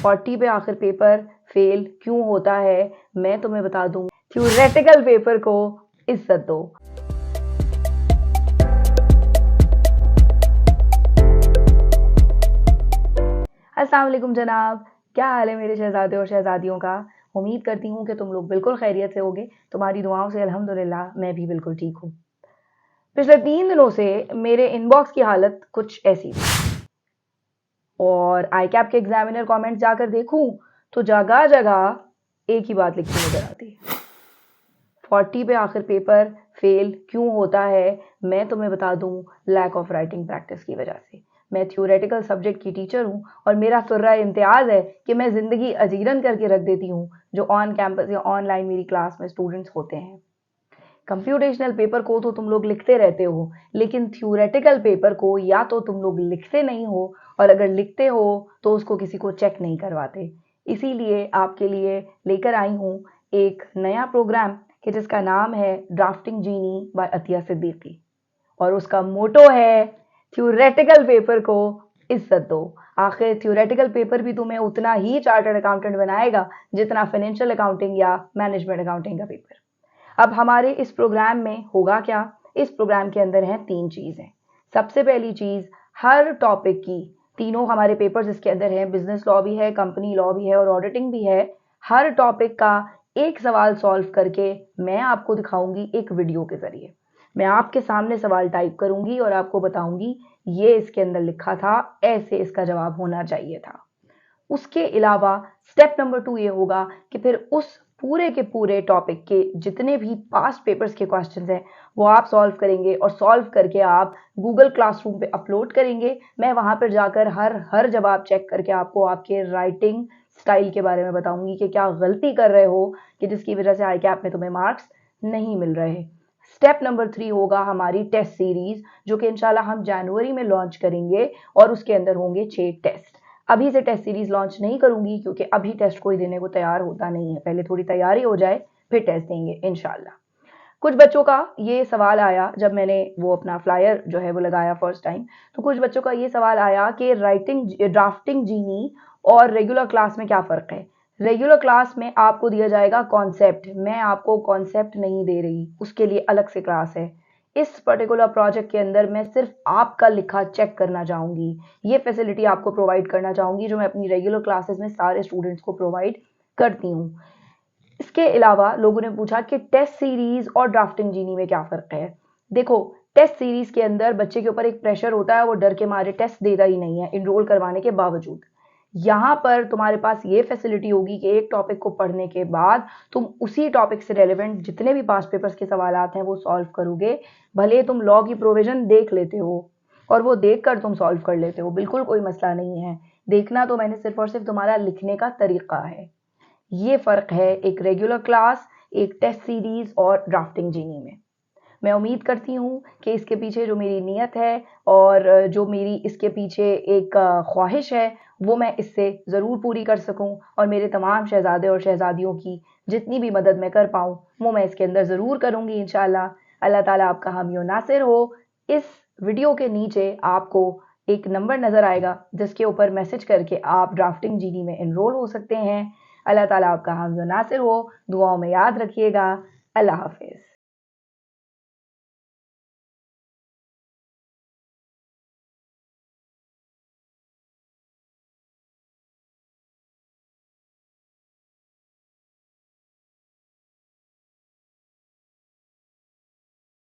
40 पे आखिर paper fail क्यों होता है मैं तुम्हें बता दूं। थ्योरेटिकल पेपर को इज्जत दो। अस्सलाम वालेकुम जनाब, क्या हाल है मेरे शहजादे और शहजादियों का। उम्मीद करती हूँ कि तुम लोग बिल्कुल खैरियत से होगे। तुम्हारी दुआओं से अल्हम्दुलिल्लाह मैं भी बिल्कुल ठीक हूँ। पिछले 3 दिनों से मेरे इनबॉक्स की हालत कुछ ऐसी थी और आई कैप के एग्जामिनर कमेंट्स जाकर देखूं तो जगह जगह एक ही बात लिखी नजर आती है। 40 पे आखिर पेपर फेल क्यों होता है मैं तुम्हें बता दूं, लैक ऑफ राइटिंग प्रैक्टिस की वजह से। मैं थ्योरेटिकल सब्जेक्ट की टीचर हूं और मेरा सुर्रा इम्तियाज है कि मैं जिंदगी अजीरन करके रख देती हूं जो ऑन कैंपस या ऑनलाइन मेरी क्लास में स्टूडेंट्स होते हैं। कंप्यूटेशनल पेपर को तो तुम लोग लिखते रहते हो, लेकिन थ्योरेटिकल पेपर को या तो तुम लोग लिखते नहीं हो और अगर लिखते हो तो उसको किसी को चेक नहीं करवाते। इसीलिए आपके लिए लेकर आई हूँ एक नया प्रोग्राम कि जिसका नाम है ड्राफ्टिंग जीनी बाय अतिया सिद्दीकी और उसका मोटो है थ्योरेटिकल पेपर को इज्जत दो। आखिर थ्योरेटिकल पेपर भी तुम्हें उतना ही चार्टर्ड अकाउंटेंट बनाएगा जितना फाइनेंशियल अकाउंटिंग या मैनेजमेंट अकाउंटिंग का पेपर। अब हमारे इस प्रोग्राम में होगा क्या। इस प्रोग्राम के अंदर हैं 3 चीज़ें। सबसे पहली चीज़, हर टॉपिक की तीनों हमारे पेपर्स इसके अंदर हैं, बिजनेस लॉ भी है, कंपनी लॉ भी है और ऑडिटिंग भी है। हर टॉपिक का एक सवाल सॉल्व करके मैं आपको दिखाऊंगी एक वीडियो के जरिए। मैं आपके सामने सवाल टाइप करूंगी और आपको बताऊंगी ये इसके अंदर लिखा था, ऐसे इसका जवाब होना चाहिए था। उसके अलावा स्टेप नंबर 2 ये होगा कि फिर उस पूरे के पूरे टॉपिक के जितने भी पास्ट पेपर्स के क्वेश्चंस हैं वो आप सॉल्व करेंगे और सॉल्व करके आप गूगल क्लासरूम पे अपलोड करेंगे। मैं वहां पर जाकर हर जवाब चेक करके आपको आपके राइटिंग स्टाइल के बारे में बताऊंगी कि क्या गलती कर रहे हो कि जिसकी वजह से आई कैप में तुम्हें मार्क्स नहीं मिल रहे। स्टेप नंबर 3 होगा हमारी टेस्ट सीरीज, जो कि इंशाल्लाह हम जनवरी में लॉन्च करेंगे और उसके अंदर होंगे 6 टेस्ट। अभी से टेस्ट सीरीज लॉन्च नहीं करूंगी क्योंकि अभी टेस्ट कोई देने को तैयार होता नहीं है। पहले थोड़ी तैयारी हो जाए फिर टेस्ट देंगे इंशाल्लाह। कुछ बच्चों का ये सवाल आया जब मैंने वो अपना फ्लायर जो है वो लगाया फर्स्ट टाइम, तो कुछ बच्चों का ये सवाल आया कि ड्राफ्टिंग जीनी और रेगुलर क्लास में क्या फ़र्क है। रेगुलर क्लास में आपको दिया जाएगा कॉन्सेप्ट, मैं आपको कॉन्सेप्ट नहीं दे रही, उसके लिए अलग से क्लास है। इस पर्टिकुलर प्रोजेक्ट के अंदर मैं सिर्फ आपका लिखा चेक करना चाहूँगी। ये फैसिलिटी आपको प्रोवाइड करना चाहूँगी जो मैं अपनी रेगुलर क्लासेस में सारे स्टूडेंट्स को प्रोवाइड करती हूँ। इसके अलावा लोगों ने पूछा कि टेस्ट सीरीज और ड्राफ्टिंग जीनी में क्या फ़र्क है। देखो, टेस्ट सीरीज के अंदर बच्चे के ऊपर एक प्रेशर होता है, वो डर के मारे टेस्ट देता ही नहीं है इनरोल करवाने के बावजूद। यहाँ पर तुम्हारे पास ये फैसिलिटी होगी कि एक टॉपिक को पढ़ने के बाद तुम उसी टॉपिक से रेलेवेंट जितने भी पास्ट पेपर्स के सवालात हैं वो सॉल्व करोगे। भले तुम लॉ की प्रोविजन देख लेते हो और वो देखकर तुम सॉल्व कर लेते हो, बिल्कुल कोई मसला नहीं है। देखना तो मैंने सिर्फ और सिर्फ तुम्हारा लिखने का तरीका है। ये फ़र्क है एक रेगुलर क्लास, एक टेस्ट सीरीज और ड्राफ्टिंग जीनी में। मैं उम्मीद करती हूँ कि इसके पीछे जो मेरी नीयत है और जो मेरी इसके पीछे एक ख्वाहिश है वो मैं इससे ज़रूर पूरी कर सकूँ और मेरे तमाम शहज़ादे और शहज़ादियों की जितनी भी मदद मैं कर पाऊँ वो मैं इसके अंदर ज़रूर करूँगी इंशाल्लाह। अल्लाह ताला आपका हामी और नासिर हो। इस वीडियो के नीचे आपको एक नंबर नज़र आएगा जिसके ऊपर मैसेज करके आप ड्राफ्टिंग जीनी में एनरोल हो सकते हैं। अल्लाह ताला आपका हामी और नासिर हो। दुआओं में याद रखिएगा। अल्लाह हाफिज़।